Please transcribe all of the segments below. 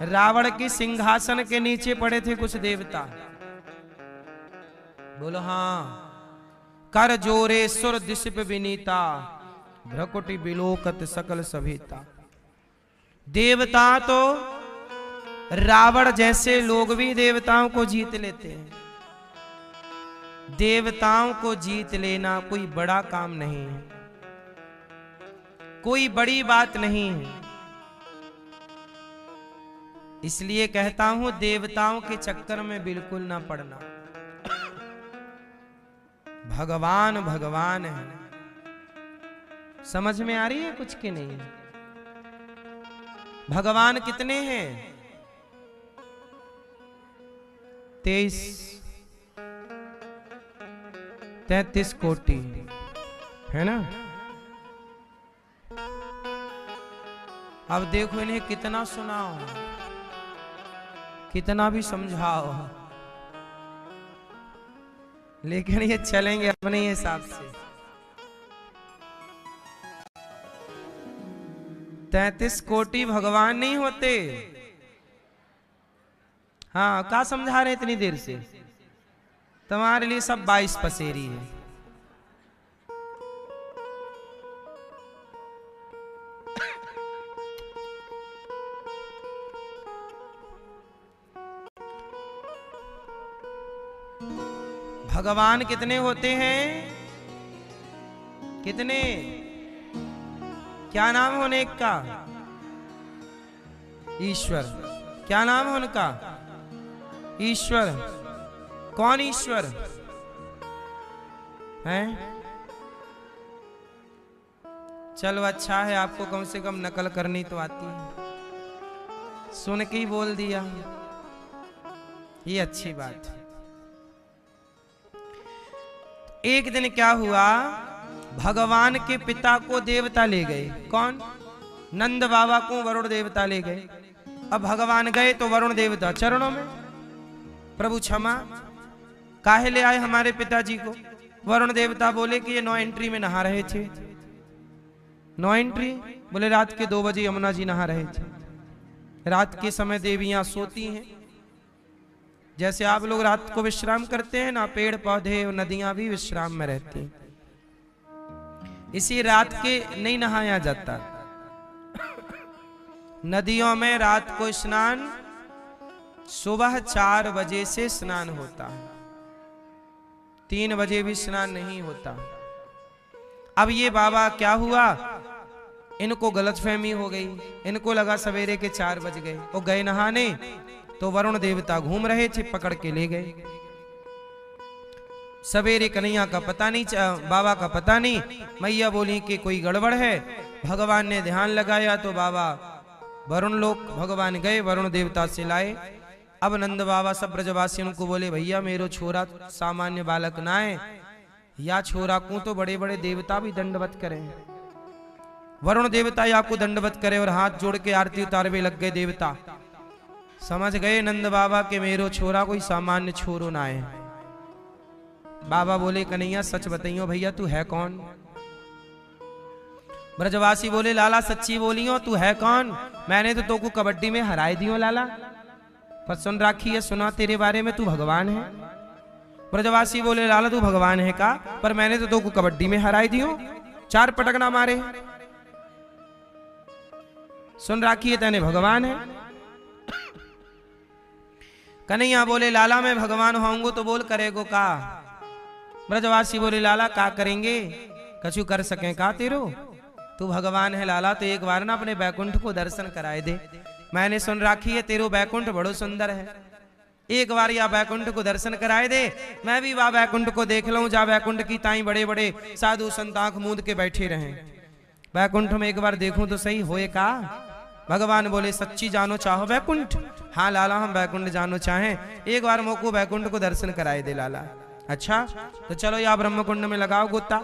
रावण के सिंहासन के नीचे पड़े थे कुछ देवता। बोलो हाँ। कर जोरे सुर दिशिप विनीता, भ्रकुटि बिलोकत सकल सभीता। देवता तो रावण जैसे लोग भी देवताओं को जीत लेते हैं। देवताओं को जीत लेना कोई बड़ा काम नहीं है, कोई बड़ी बात नहीं है। इसलिए कहता हूं देवताओं के चक्कर में बिल्कुल ना पड़ना। भगवान भगवान है। समझ में आ रही है कुछ की नहीं? भगवान कितने हैं? 33 कोटि है ना। अब देखो इन्हें कितना सुनाओ, कितना भी समझाओ, लेकिन ये चलेंगे अपने हिसाब से। 33 कोटि भगवान नहीं होते। हाँ, क्या समझा रहे इतनी देर से? तुम्हारे लिए सब 22 पसेरी है। भगवान कितने होते हैं? कितने? क्या नाम होने एक का? ईश्वर। क्या नाम है उनका? ईश्वर। कौन ईश्वर है? चलो अच्छा है, आपको कम से कम नकल करनी तो आती है, सुन के ही बोल दिया, ये अच्छी बात है। एक दिन क्या हुआ, भगवान के पिता को देवता ले गए। कौन? नंद बाबा को वरुण देवता ले गए। अब भगवान गए तो वरुण देवता चरणों में, प्रभु क्षमा, काहे ले आए हमारे पिताजी को? वरुण देवता बोले कि ये 9 एंट्री में नहा रहे थे। 9 एंट्री? बोले रात के 2 बजे यमुना जी नहा रहे थे। रात के समय देवियां सोती हैं, जैसे आप लोग रात को विश्राम करते हैं ना, पेड़ पौधे और नदियां भी विश्राम में रहती हैं। इसी रात के नहीं नहाया जाता। नदियों में रात को स्नान सुबह 4 बजे से स्नान होता है, 3 बजे भी स्नान नहीं होता। अब ये बाबा क्या हुआ, इनको गलतफहमी हो गई, इनको लगा सवेरे के 4 बज गए। वो गए नहाने तो वरुण देवता घूम रहे थे, पकड़ के ले गए। सवेरे कन्हैया का पता नहीं, बाबा का पता नहीं। मैया बोली कि कोई गड़बड़ है। भगवान ने ध्यान लगाया तो बाबा वरुण लोक भगवान गए, वरुण देवता से लाए। अब नंद बाबा सब ब्रजवासियों को बोले, भैया मेरो छोरा सामान्य बालक ना है, या छोरा को तो बड़े बड़े देवता भी दंडवत करें। वरुण देवता या को दंडवत करे और हाथ जोड़ के आरती उतारवे लग गए देवता। समझ गए नंद बाबा के मेरो छोरा कोई सामान्य छोरो ना है। बाबा बोले, कन्हैया सच बताइयो भैया तू है कौन? ब्रजवासी बोले, लाला सच्ची बोलियो तू है कौन? मैंने तो को कबड्डी में हराए दियो लाला, पर सुन राखी है, सुना तेरे बारे में तू भगवान है। ब्रजवासी बोले, लाला तू भगवान है का, पर मैंने तो को कबड्डी में हराए दियो, 4 पटकना मारे। सुन राखी है तेने भगवान है। कन्हैया बोले, लाला मैं भगवान होऊंगा तो बोल करेगो का? ब्रजवासी बोले, लाला का करेंगे, कछु कर सके का तेरो? तू भगवान है लाला तो एक बार ना अपने बैकुंठ को दर्शन कराए दे। मैंने सुन राखी है तेरो बैकुंठ बड़ो सुंदर है, एक बार या बैकुंठ को दर्शन कराए दे, मैं भी वह बैकुंठ को देख लूं, जा बैकुंठ की ताई बड़े बड़े साधु संत आंख मूंद के बैठे रहे, बैकुंठ में एक बार देखूं तो सही होए का? भगवान बोले, सच्ची जानो चाहो बैकुंठ? हाँ लाला हम बैकुंठ जानो चाहें, एक बार मोको बैकुंठ को दर्शन कराए दे लाला। अच्छा तो चलो या ब्रह्मकुंड में लगाओ गोता।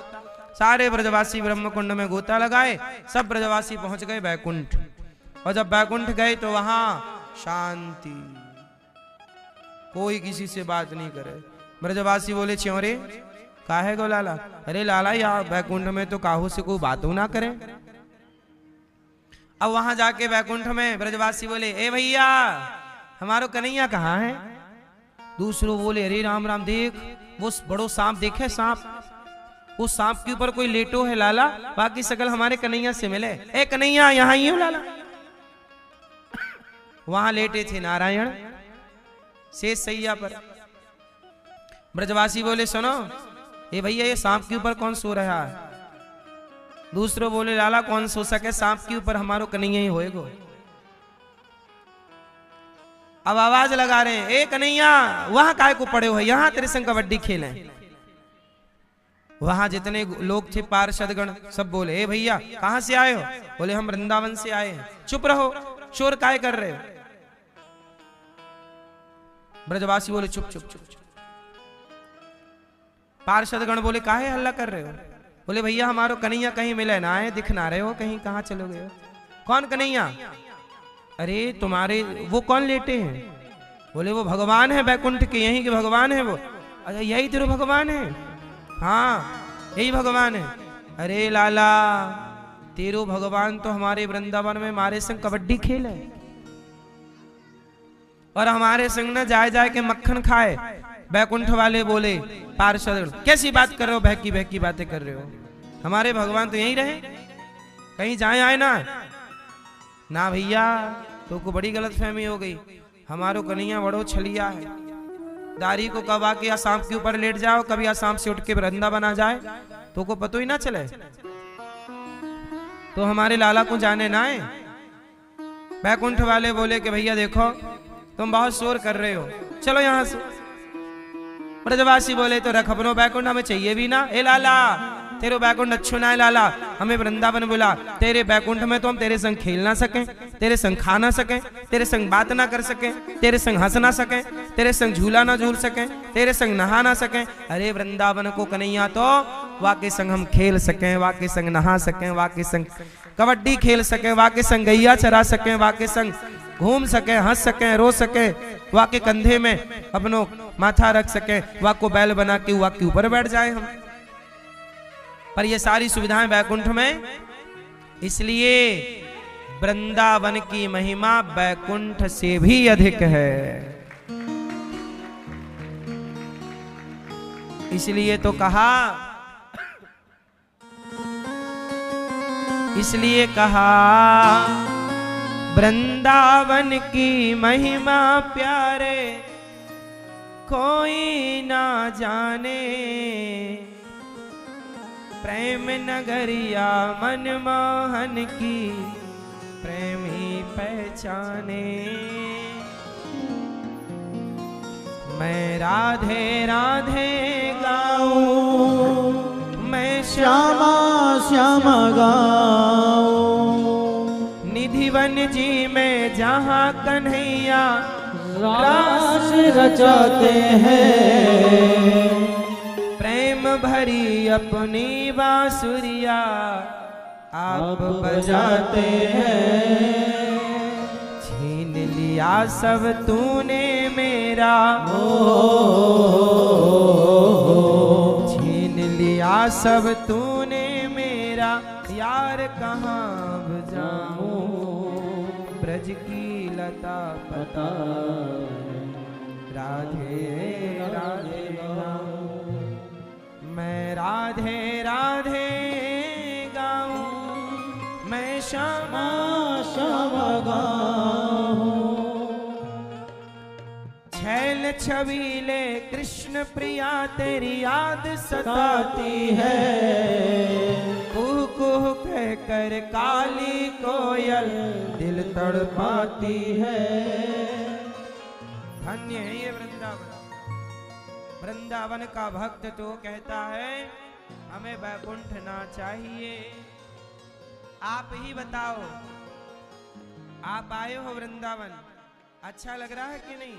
सारे ब्रजवासी ब्रह्मकुंड में गोता लगाए, सब ब्रजवासी पहुंच गए बैकुंठ। और जब बैकुंठ गए तो वहां शांति, कोई किसी से बात नहीं करे। ब्रजवासी बोले, च्योरे काहे गो लाला? अरे लाला या बैकुंठ में तो काहू से कोई बातों ना करे। अब वहां जाके बैकुंठ में ब्रजवासी बोले, ए भैया हमारो कन्हैया कहाँ है? दूसरों बोले, अरे राम राम, देख वो बड़ो सांप देखे, सांप, उस सांप के ऊपर कोई लेटो है लाला, बाकी सकल हमारे कन्हैया से मिले। ए कन्हैया यहाँ ही हो लाला। वहां लेटे थे नारायण शेष सैया पर। ब्रजवासी बोले, सुनो ये भैया ये सांप के ऊपर कौन सो रहा है? दूसरों बोले, लाला कौन सो सके सांप के ऊपर, हमारो कन्हैया ही होएगो। अब आवाज लगा रहे हैं, ए कन्हैया वहां काय को पड़े हो, यहां तेरे संग कबड्डी खेलें। वहां जितने लोग थे पार्षदगण सब बोले, ए भैया कहां से आए हो? बोले हम वृंदावन से आए हैं। चुप रहो, शोर काय कर रहे हो? ब्रजवासी बोले, चुप चुप चुप चुप। पार्षदगण बोले, काहे हल्ला कर रहे हो? बोले, भैया हमारो कन्हैया कहीं मिले ना आए, दिख ना रहे हो, कहीं कहां चलोगे? कौन कन्हैया? अरे तुम्हारे वो कौन लेटे हैं? बोले, वो भगवान है बैकुंठ के, यहीं के भगवान है वो। अच्छा यही तेरे भगवान है? हाँ यही भगवान है। अरे लाला तेरो भगवान तो हमारे वृंदावन में हमारे संग कबड्डी खेले और हमारे संग न जाए जाए के मक्खन खाए। बैकुंठ वाले बोले, पार्षद कैसी बात कर रहे हो, बहकी बहकी बातें कर रहे हो? हमारे भगवान तो यहीं रहे, कहीं जाए आए ना। ना भैया तो को बड़ी गलत फहमी हो गई, हमारो कन्हैया बड़ो छलिया है। दारी को कब आके सांप के ऊपर लेट जाओ, कभी सांप से उठ के वृंदावन आ जाए तो को पतो ही ना चले, तो हमारे लाला को जाने ना आए। बैकुंठ वाले बोले कि भैया देखो तुम बहुत शोर कर रहे हो, चलो यहां से। ब्रजवासी बोले, तो रख अपनो बैकुंठ, हमें चाहिए भी ना। ए लाला तेरे बैकुंठ अच्छो ना है लाला, हमें वृंदावन बुला। तेरे बैकुंठ में तो हम तेरे संग खेल ना सकें, तेरे संग खा ना सकें, तेरे संग बात ना कर सकें, तेरे संग हंस ना सकें, तेरे संग झूला ना झूल सकें, तेरे संग नहा ना सकें। अरे वृंदावन को कन्हैया तो वाके संग हम खेल सकें, वाके संग नहा सकें, वाके संग कबड्डी खेल सकें, वाके संग गैया चरा सकें, वाके संग घूम सकें, हंस सकें, रो सकें, वाके कंधे में अपनो माथा रख सकें, वाको बैल बना के वाके ऊपर बैठ जाए हम। पर ये सारी सुविधाएं बैकुंठ में, इसलिए वृंदावन की महिमा बैकुंठ से भी अधिक है। इसलिए तो कहा, इसलिए कहा वृंदावन की महिमा प्यारे कोई ना जाने, प्रेम नगरिया मनमोहन की प्रेमी पहचाने। मैं राधे राधे गाऊं, मैं श्यामा श्यामा गाऊं, निधिवन जी में जहाँ कन्हैया रास रचाते हैं, प्रेम भरी अपनी बांसुरिया आप बजाते हैं। छीन लिया सब तूने मेरा, छीन लिया सब तूने मेरा, यार कहाँ बजाऊं, ब्रज की लता पता, राधे राधे गाऊं, मैं राधे राधे गाऊं, मैं श्यामा श्यामा गाऊं। छैल छबीले कृष्ण प्रिया तेरी याद सताती है, कुह कुह कह कर काली कोयल दिल तड़पाती है। धन्य है ये वृंदावन। वृंदावन का भक्त तो कहता है हमें बैकुंठ ना चाहिए। आप ही बताओ, आप आए हो वृंदावन, अच्छा लग रहा है कि नहीं?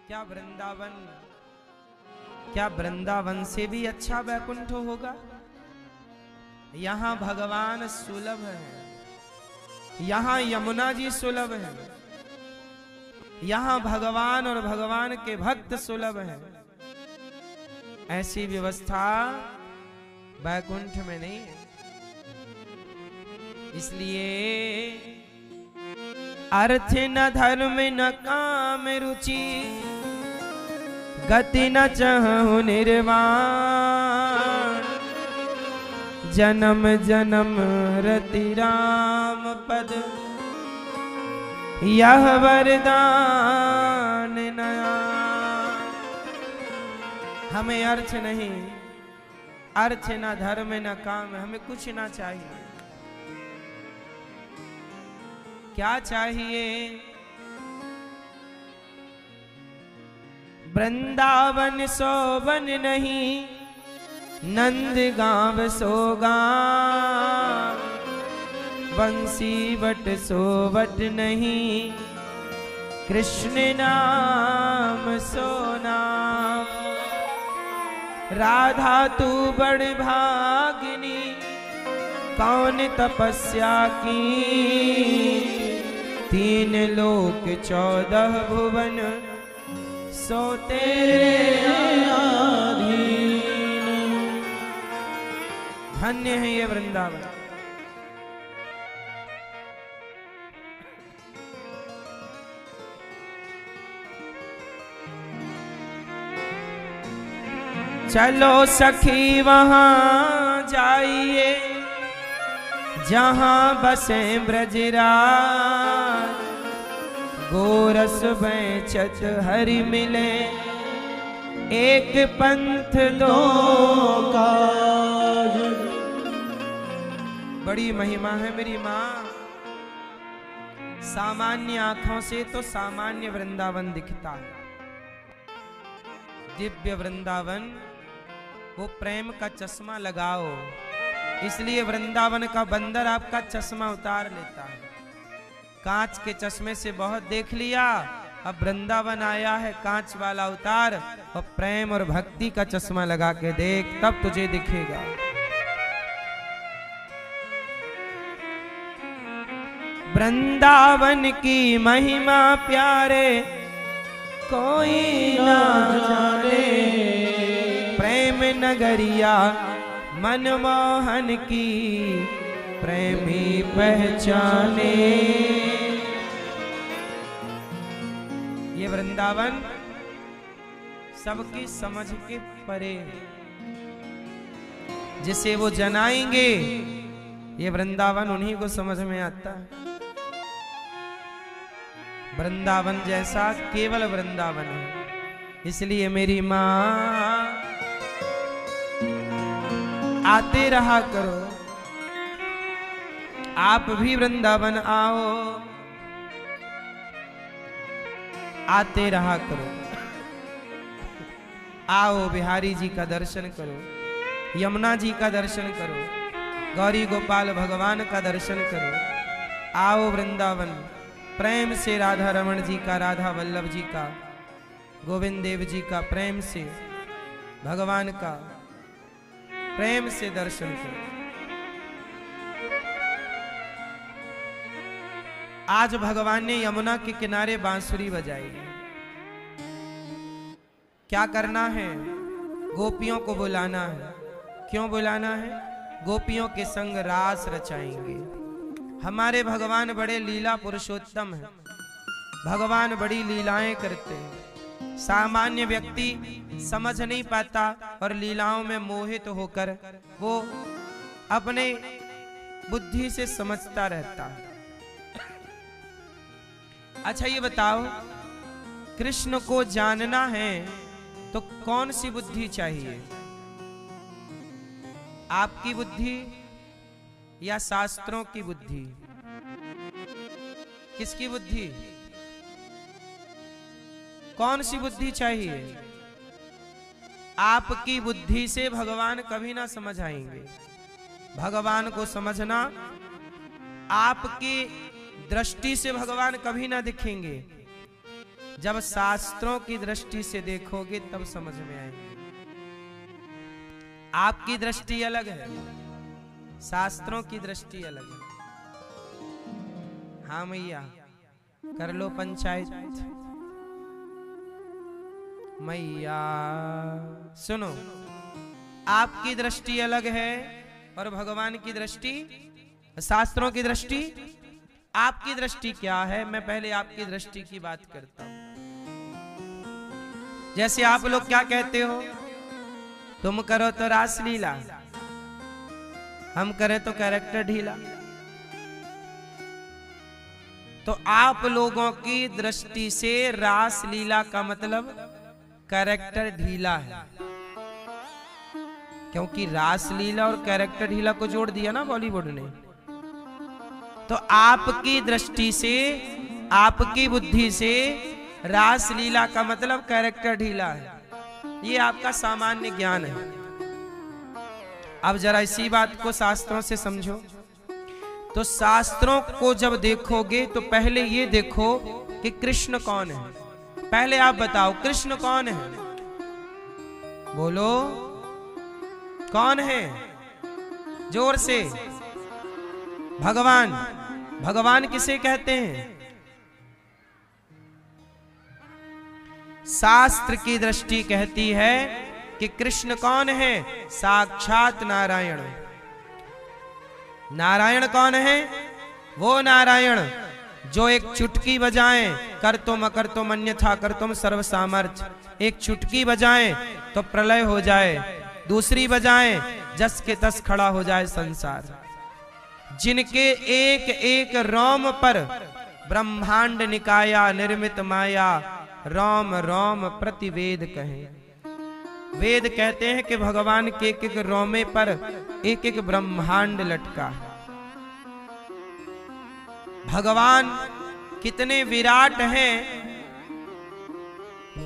क्या वृंदावन से भी अच्छा बैकुंठ होगा? यहाँ भगवान सुलभ है, यहाँ यमुना जी सुलभ है, यहाँ भगवान और भगवान के भक्त सुलभ हैं। ऐसी व्यवस्था बैकुंठ में नहीं है। इसलिए अर्थ न धर्म न काम रुचि, गति न चाहु निर्वाण, जन्म जन्म रति राम पद, यह वरदान नया। हमें अर्थ नहीं, अर्थ न धर्म न काम, हमें कुछ ना चाहिए। क्या चाहिए? वृंदावन सोवन नहीं, नंद गाँव सोगा, बंसी बट सोवट नहीं, कृष्ण नाम सोनाम। राधा तू बड़ भागिनी, कौन तपस्या की, 3 लोक 14 भुवन, सो तेरे अधीन। धन्य है ये वृंदावन। चलो सखी वहां जाइए, जहां बसे ब्रजराज, गोरस बेचत हरि मिले, एक पंथ दो काज। बड़ी महिमा है मेरी माँ। सामान्य आंखों से तो सामान्य वृंदावन दिखता है, दिव्य वृंदावन वो प्रेम का चश्मा लगाओ, इसलिए वृंदावन का बंदर आपका चश्मा उतार लेता है। कांच के चश्मे से बहुत देख लिया, अब वृंदावन आया है कांच वाला उतार, और प्रेम और भक्ति का चश्मा लगा के देख, तब तुझे दिखेगा। वृंदावन की महिमा प्यारे, कोई ना जाने, प्रेम नगरिया मनमोहन की, प्रेमी पहचाने। ये वृंदावन सबकी समझ के परे, जिसे वो जनाएंगे ये वृंदावन उन्हीं को समझ में आता है। वृंदावन जैसा केवल वृंदावन है। इसलिए मेरी माँ आते रहा करो, आप भी वृंदावन आओ, आते रहा करो। आओ बिहारी जी का दर्शन करो, यमुना जी का दर्शन करो, गौरी गोपाल भगवान का दर्शन करो। आओ वृंदावन, प्रेम से राधा रमण जी का, राधा वल्लभ जी का, गोविंद देव जी का, प्रेम से भगवान का प्रेम से दर्शन करो। आज भगवान ने यमुना के किनारे बांसुरी बजाई। क्या करना है? गोपियों को बुलाना है। क्यों बुलाना है? गोपियों के संग रास रचाएंगे। हमारे भगवान बड़े लीला पुरुषोत्तम हैं, भगवान बड़ी लीलाएं करते हैं। सामान्य व्यक्ति समझ नहीं पाता और लीलाओं में मोहित होकर वो अपने बुद्धि से समझता रहता है। अच्छा ये बताओ, कृष्ण को जानना है तो कौन सी बुद्धि चाहिए? आपकी बुद्धि या शास्त्रों की बुद्धि? किसकी बुद्धि? कौन सी बुद्धि चाहिए? आपकी बुद्धि से भगवान कभी ना समझ आएंगे। भगवान को समझना, आपकी दृष्टि से भगवान कभी ना दिखेंगे। जब शास्त्रों की दृष्टि से देखोगे तब समझ में आएंगे। आपकी दृष्टि अलग है, शास्त्रों की दृष्टि अलग है। हाँ मैया, कर लो पंचायत। मैया सुनो, आपकी दृष्टि अलग है और भगवान की दृष्टि शास्त्रों की दृष्टि, आपकी दृष्टि क्या है? मैं पहले आपकी दृष्टि की बात करता हूं। जैसे आप लोग क्या कहते हो, तुम करो तो रासलीला, हम करें तो कैरेक्टर ढीला। तो आप लोगों की दृष्टि से रासलीला का मतलब कैरेक्टर ढीला है, क्योंकि रासलीला और कैरेक्टर ढीला को जोड़ दिया ना बॉलीवुड ने। तो आपकी दृष्टि से, आपकी बुद्धि से रासलीला का मतलब कैरेक्टर ढीला है। ये आपका सामान्य ज्ञान है। अब जरा इसी बात को शास्त्रों से समझो। तो शास्त्रों को जब देखोगे तो पहले ये देखो कि कृष्ण कौन है। पहले आप बताओ कृष्ण कौन है? बोलो कौन है? जोर से। भगवान। भगवान किसे कहते हैं? शास्त्र की दृष्टि कहती है कि कृष्ण कौन है? साक्षात नारायण। नारायण कौन है? वो नारायण जो एक चुटकी बजाएं, कर तुम अकर तुम अन्यथा कर तुम सर्व सामर्थ्य। एक चुटकी बजाएं तो प्रलय हो जाए, दूसरी बजाएं जस के तस खड़ा हो जाए संसार। जिनके एक एक रोम पर ब्रह्मांड निकाया निर्मित माया, रोम रोम प्रतिवेद कहे। वेद कहते हैं कि भगवान के एक एक रोमे पर एक एक ब्रह्मांड लटका है। भगवान कितने विराट हैं।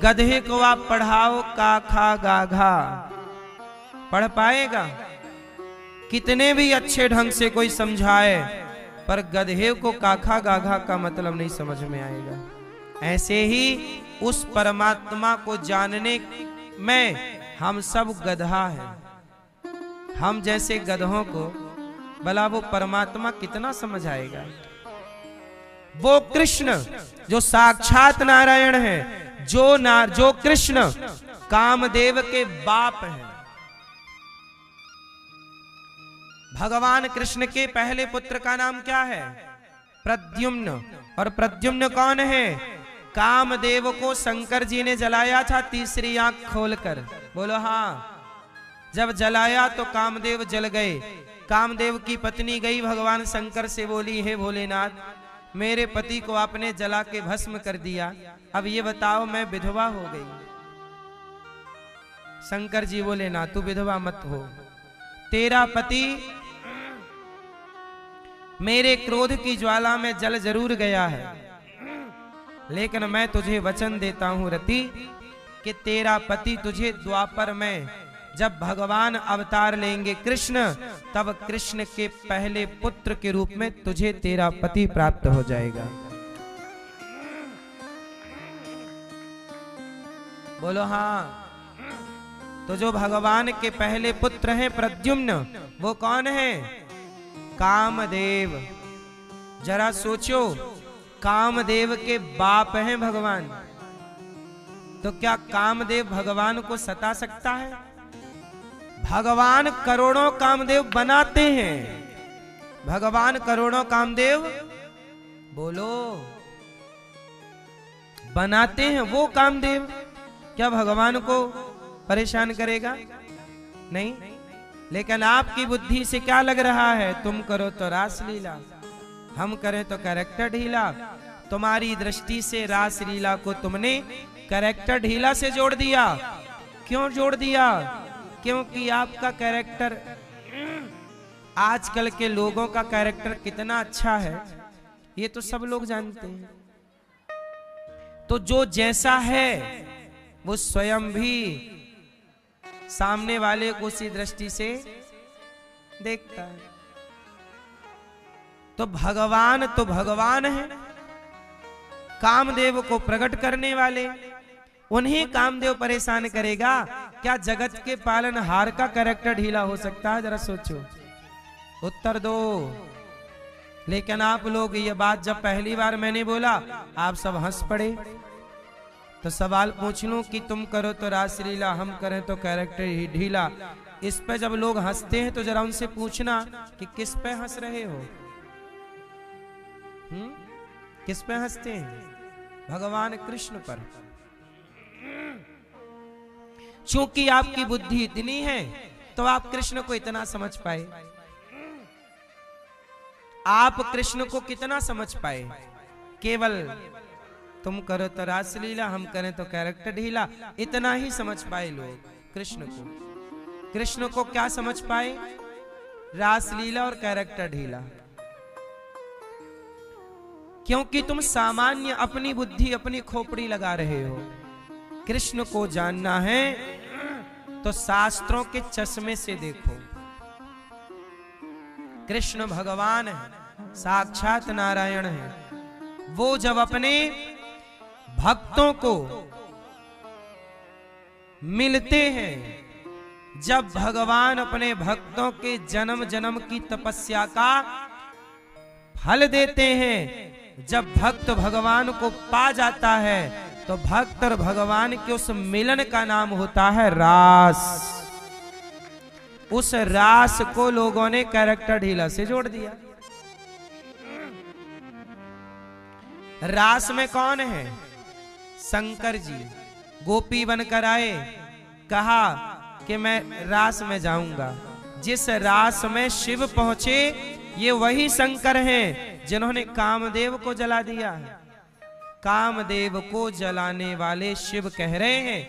गधे को आप पढ़ाओ का खा गा घा, पढ़ पाएगा? कितने भी अच्छे ढंग से कोई समझाए, पर गधे को काखा गाघा का मतलब नहीं समझ में आएगा। ऐसे ही उस परमात्मा को जानने में हम सब गधा हैं। हम जैसे गधों को भला वो परमात्मा कितना समझ आएगा? वो कृष्ण जो साक्षात नारायण है, जो कृष्ण कामदेव के बाप हैं। भगवान कृष्ण के पहले पुत्र का नाम क्या है? प्रद्युम्न। और प्रद्युम्न कौन है? कामदेव को शंकर जी ने जलाया था तीसरी आंख खोलकर। बोलो हाँ। जब जलाया तो कामदेव जल गए। कामदेव की पत्नी गई भगवान शंकर से बोली, हे भोलेनाथ, मेरे पति को आपने जला के भस्म कर दिया, अब ये बताओ मैं विधवा हो गई। शंकर जी बोले, ना तू विधवा मत हो, तेरा पति मेरे क्रोध की ज्वाला में जल जरूर गया है, लेकिन मैं तुझे वचन देता हूं रति कि तेरा पति तुझे द्वापर में जब भगवान अवतार लेंगे कृष्ण, तब कृष्ण के पहले पुत्र के रूप में तुझे तेरा पति प्राप्त हो जाएगा। बोलो हाँ। तो जो भगवान के पहले पुत्र हैं प्रद्युम्न, वो कौन है? कामदेव। जरा सोचो, कामदेव के बाप हैं भगवान, तो क्या कामदेव भगवान को सता सकता है? भगवान करोड़ों कामदेव बनाते हैं। भगवान करोड़ों कामदेव, बोलो, बनाते हैं। वो कामदेव क्या भगवान को परेशान करेगा? नहीं। लेकिन आपकी बुद्धि से क्या लग रहा है? तुम करो तो रासलीला, हम करें तो कैरेक्टर ढीला। तुम्हारी दृष्टि से रासलीला को तुमने कैरेक्टर ढीला से जोड़ दिया। क्यों जोड़ दिया? क्योंकि आपका कैरेक्टर, आजकल के लोगों का कैरेक्टर कितना अच्छा है ये तो सब लोग जानते हैं। तो जो जैसा है वो स्वयं भी सामने वाले को उसी दृष्टि से देखता है। तो भगवान है, कामदेव को प्रकट करने वाले, उन्हीं कामदेव परेशान करेगा। क्या जगत के पालनहार का कैरेक्टर ढीला हो सकता है? जरा सोचो, उत्तर दो। लेकिन आप लोग ये बात जब पहली बार मैंने बोला, आप सब हंस पड़े। तो सवाल पूछ लूं कि तुम करो तो रासलीला, हम करें तो कैरेक्टर ही ढीला। इस पे जब लोग हंसते हैं तो जरा उनसे पूछना कि किस पे हंस रहे हो? किस पे हंसते हैं? भगवान कृष्ण पर। चूंकि आपकी बुद्धि इतनी है तो आप कृष्ण को इतना समझ पाए। आप कृष्ण को कितना समझ पाए? केवल तुम करो तो रासलीला, हम करें तो कैरेक्टर ढीला, इतना ही समझ पाए लोग कृष्ण को। कृष्ण को क्या समझ पाए? रासलीला और कैरेक्टर ढीला। क्योंकि तुम सामान्य अपनी बुद्धि, अपनी खोपड़ी लगा रहे हो। कृष्ण को जानना है तो शास्त्रों के चश्मे से देखो। कृष्ण भगवान है, साक्षात नारायण है। वो जब अपने भक्तों को मिलते हैं, जब भगवान अपने भक्तों के जन्म जन्म की तपस्या का फल देते हैं, जब भक्त भगवान को पा जाता है तो भक्त और भगवान के उस मिलन का नाम होता है रास। उस रास को लोगों ने कैरेक्टर ढीला से जोड़ दिया। रास में कौन है? शंकर जी गोपी बनकर आए, कहा कि मैं रास में जाऊंगा। जिस रास में शिव पहुंचे, ये वही शंकर हैं जिन्होंने कामदेव को जला दिया है। कामदेव को जलाने वाले शिव कह रहे हैं,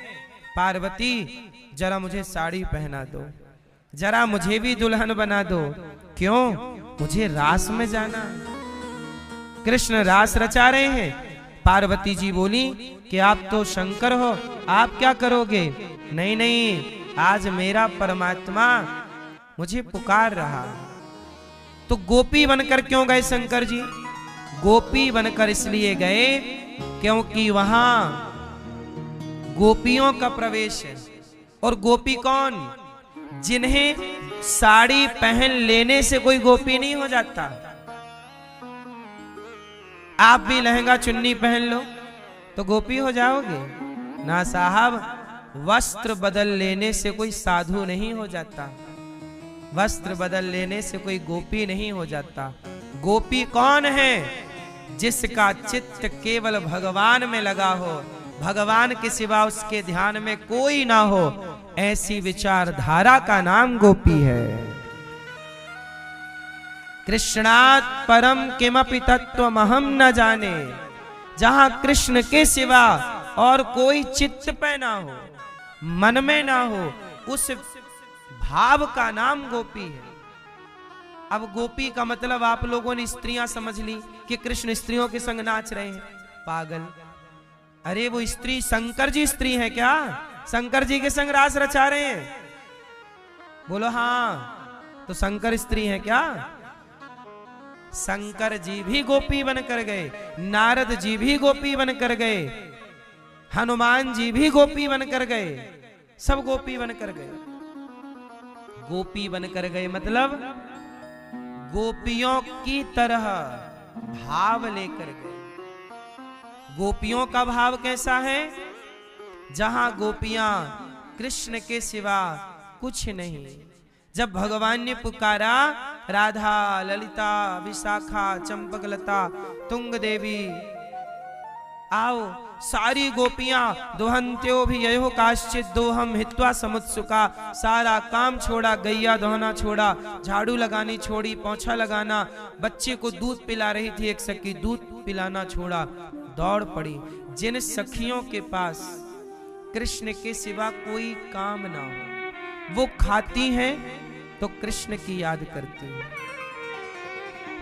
पार्वती जरा मुझे साड़ी पहना दो, जरा मुझे भी दुल्हन बना दो। क्यों? मुझे रास में जाना। कृष्ण रास रचा रहे हैं। पार्वती जी बोली कि आप तो शंकर हो, आप क्या करोगे? नहीं नहीं, आज मेरा परमात्मा मुझे पुकार रहा। तो गोपी बनकर क्यों गए शंकर जी? गोपी बनकर इसलिए गए क्योंकि वहां गोपियों का प्रवेश है। और गोपी कौन? जिन्हें साड़ी पहन लेने से कोई गोपी नहीं हो जाता। आप भी लहंगा चुन्नी पहन लो तो गोपी हो जाओगे ना साहब। वस्त्र बदल लेने से कोई साधु नहीं हो जाता, वस्त्र बदल लेने से कोई गोपी नहीं हो जाता। गोपी कौन है? जिसका चित्त केवल भगवान में लगा हो, भगवान के सिवा उसके ध्यान में कोई ना हो, ऐसी विचारधारा का नाम गोपी है। कृष्णात् परम किमपि तत्त्वमहं न जाने। जहां कृष्ण के सिवा और कोई चित्त पे ना हो, मन में ना हो, उस भाव का नाम गोपी है। अब गोपी का मतलब आप लोगों ने स्त्रियां समझ ली कि कृष्ण स्त्रियों के संग नाच रहे हैं। पागल! अरे वो स्त्री शंकर जी स्त्री है क्या? शंकर जी के संग रास रचा रहे हैं? बोलो हाँ। तो शंकर स्त्री है क्या? शंकर जी भी गोपी बनकर गए, नारद जी भी गोपी बनकर गए, हनुमान जी भी गोपी बनकर गए, सब गोपी बनकर गए। गोपी बनकर गए मतलब गोपियों की तरह भाव लेकर गए। गोपियों का भाव कैसा है? जहां गोपियां कृष्ण के सिवा कुछ नहीं। जब भगवान ने पुकारा, राधा, ललिता, विशाखा, चंपकलता, तुंग देवी, आओ सारी गोपियां दोहन्त्यो भी ययो काश्चित दोहम हित्वा समुत्सुका। सारा काम छोड़ा, गैया दोहना छोड़ा, झाड़ू लगानी छोड़ी, पोंछा लगाना, बच्चे को दूध पिला रही थी एक सखी, दूध पिलाना छोड़ा, दौड़ पड़ी। जिन सखियों के पास कृष्ण के सिवा कोई काम ना हो, वो खाती हैं तो कृष्ण की याद करती हैं,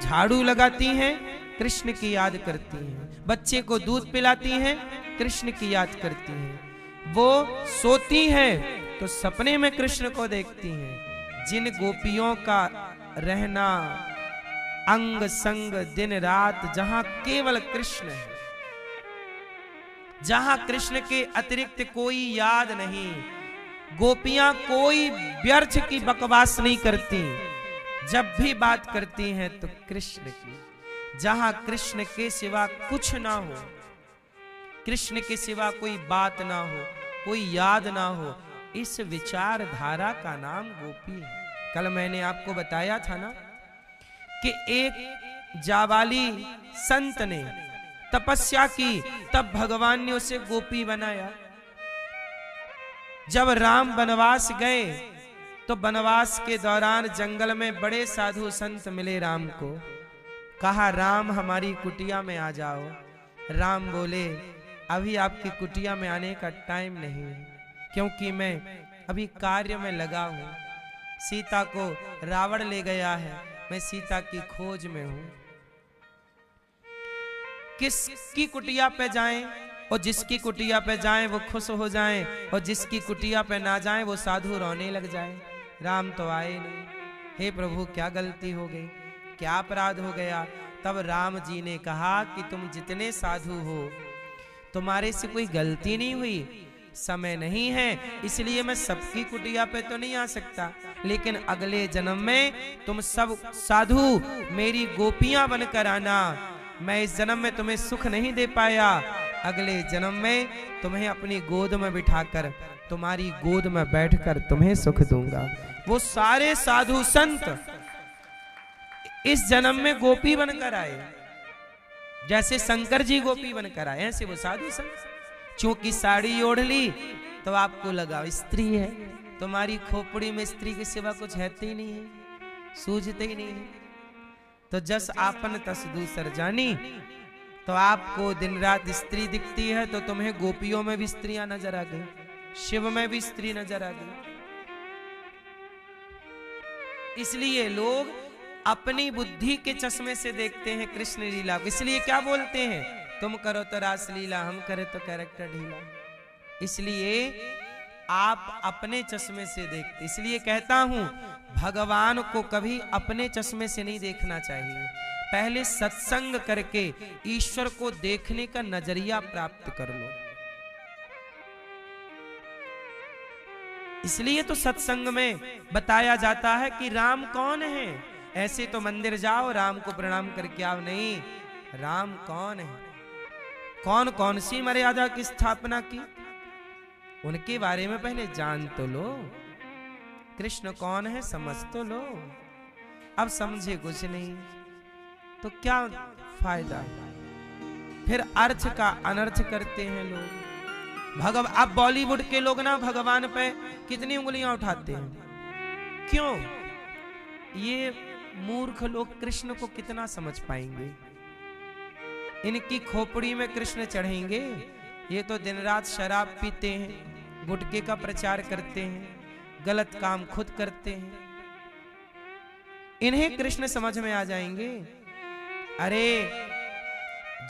झाड़ू लगाती हैं कृष्ण की याद करती हैं, बच्चे को दूध पिलाती हैं कृष्ण की याद करती हैं, वो सोती हैं तो सपने में कृष्ण को देखती हैं। जिन गोपियों का रहना अंग संग दिन रात, जहां केवल कृष्ण है, जहां कृष्ण के अतिरिक्त कोई याद नहीं, गोपियां कोई व्यर्थ की बकवास नहीं करती, जब भी बात करती हैं तो कृष्ण की। जहां कृष्ण के सिवा कुछ ना हो, कृष्ण के सिवा कोई बात ना हो, कोई याद ना हो, इस विचारधारा का नाम गोपी है। कल मैंने आपको बताया था ना कि एक जाबाली संत ने तपस्या की, तब भगवान ने उसे गोपी बनाया। जब राम वनवास गए तो वनवास के दौरान जंगल में बड़े साधु संत मिले राम को। कहा, राम हमारी कुटिया में आ जाओ। राम बोले, अभी आपकी कुटिया में आने का टाइम नहीं है, क्योंकि मैं अभी कार्य में लगा हूं। सीता को रावण ले गया है, मैं सीता की खोज में हूं। किसकी कुटिया पे जाएं, और जिसकी कुटिया पे जाएं वो खुश हो जाएं, और जिसकी कुटिया पे ना जाएं वो साधु रोने लग जाएं। राम तो आए नहीं। हे प्रभु, क्या गलती हो गई, क्या अपराध हो गया? तब राम जी ने कहा कि तुम जितने साधु हो, तुम्हारे से कोई गलती नहीं हुई, समय नहीं है, इसलिए मैं सबकी कुटिया पे तो नहीं आ सकता, लेकिन अगले जन्म में तुम सब साधु मेरी गोपियां बनकर आना। मैं इस जन्म में तुम्हें सुख नहीं दे पाया, अगले जन्म में तुम्हें अपनी गोद में बिठाकर, तुम्हारी गोद में बैठकर तुम्हें सुख दूंगा। वो सारे साधु संत इस जन्म में गोपी बनकर आए, जैसे शंकर जी गोपी बनकर आए, ऐसे वो साधु संत। चूंकि साड़ी ओढ़ ली तो आपको लगा स्त्री है, तुम्हारी खोपड़ी में स्त्री के सिवा कुछ रहते ही नहीं है, सूझते ही नहीं है। तो जस आपन तस दूसर जानी, तो आपको दिन रात स्त्री दिखती है, तो तुम्हें गोपियों में भी स्त्रियां नजर आ गई, शिव में भी स्त्री नजर आ गई। इसलिए लोग अपनी बुद्धि के चश्मे से देखते हैं कृष्ण लीला को। इसलिए क्या बोलते हैं, तुम करो तो रास लीला, हम करे तो कैरेक्टर ढीला। इसलिए आप अपने चश्मे से देखते। इसलिए कहता हूं, भगवान को कभी अपने चश्मे से नहीं देखना चाहिए, पहले सत्संग करके ईश्वर को देखने का नजरिया प्राप्त कर लो। इसलिए तो सत्संग में बताया जाता है कि राम कौन है। ऐसे तो मंदिर जाओ, राम को प्रणाम करके आओ, नहीं, राम कौन है, कौन कौन सी मर्यादा की स्थापना की, उनके बारे में पहले जान तो लो। कृष्ण कौन है समझ तो लो। अब समझे कुछ नहीं तो क्या फायदा, फिर अर्थ का अनर्थ करते हैं लोग। अब बॉलीवुड के लोग ना भगवान पे कितनी उंगलियां उठाते हैं, क्यों? ये मूर्ख लोग कृष्ण को कितना समझ पाएंगे? इनकी खोपड़ी में कृष्ण चढ़ेंगे? ये तो दिन रात शराब पीते हैं, गुटखे का प्रचार करते हैं, गलत काम खुद करते हैं, इन्हें कृष्ण समझ में आ जाएंगे? अरे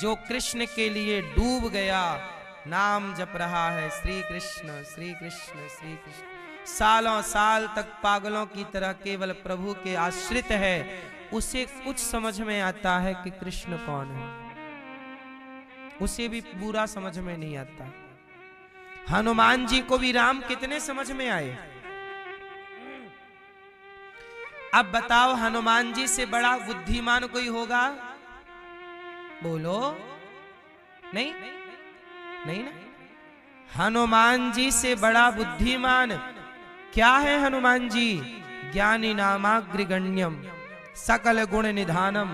जो कृष्ण के लिए डूब गया, नाम जप रहा है श्री कृष्ण श्री कृष्ण श्री कृष्ण, सालों साल तक पागलों की तरह केवल प्रभु के आश्रित है, उसे कुछ समझ में आता है कि कृष्ण कौन है, उसे भी पूरा समझ में नहीं आता। हनुमान जी को भी राम कितने समझ में आए। अब बताओ, हनुमान जी से बड़ा बुद्धिमान कोई होगा? बोलो, नहीं नहीं ना। हनुमान जी से बड़ा बुद्धिमान क्या है? हनुमान जी ज्ञानी नामाग्रगण्यम सकल गुण निधानम,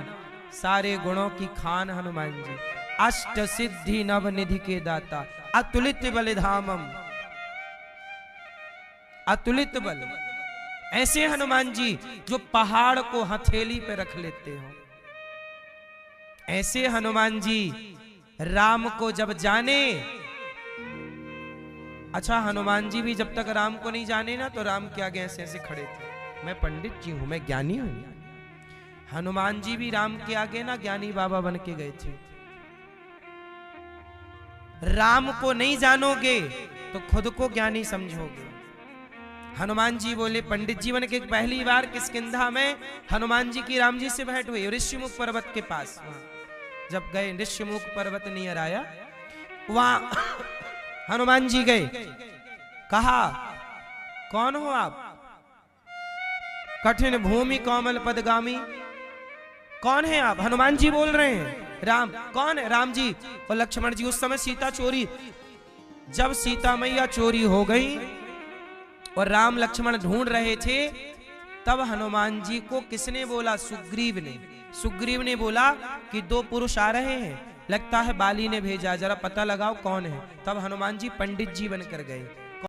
सारे गुणों की खान हनुमान जी, अष्ट सिद्धि नव निधि के दाता, अतुलित बलिधामम, अतुलित बल। ऐसे हनुमान जी जो पहाड़ को हथेली पे रख लेते हो। ऐसे हनुमान जी राम को जब जाने, अच्छा हनुमान जी भी जब तक राम को नहीं जाने ना, तो राम के आगे ऐसे ऐसे खड़े थे, मैं पंडित जी हूं, मैं ज्ञानी हूं। हनुमान जी भी राम के आगे ना ज्ञानी बाबा बन के गए थे। राम को नहीं जानोगे तो खुद को ज्ञानी समझोगे। हनुमान जी बोले, पंडित जीवन के पहली बार किष्किंधा में हनुमान जी की राम जी से भेंट हुई, ऋषिमुख पर्वत के पास। जब गए ऋषिमुख पर्वत नियर आया, वहां हनुमान जी गए, कहा कौन हो आप? कठिन भूमि कोमल पदगामी, कौन है आप? हनुमान जी बोल रहे हैं, राम कौन है? राम जी और लक्ष्मण जी। उस समय सीता चोरी, जब सीता मैया चोरी हो गई और राम लक्ष्मण ढूंढ रहे थे, तब हनुमान जी को किसने बोला? सुग्रीव ने। सुग्रीव ने बोला कि 2 पुरुष आ रहे हैं, लगता है बाली ने भेजा, जरा पता लगाओ कौन है। तब हनुमान जी पंडित जी बनकर गए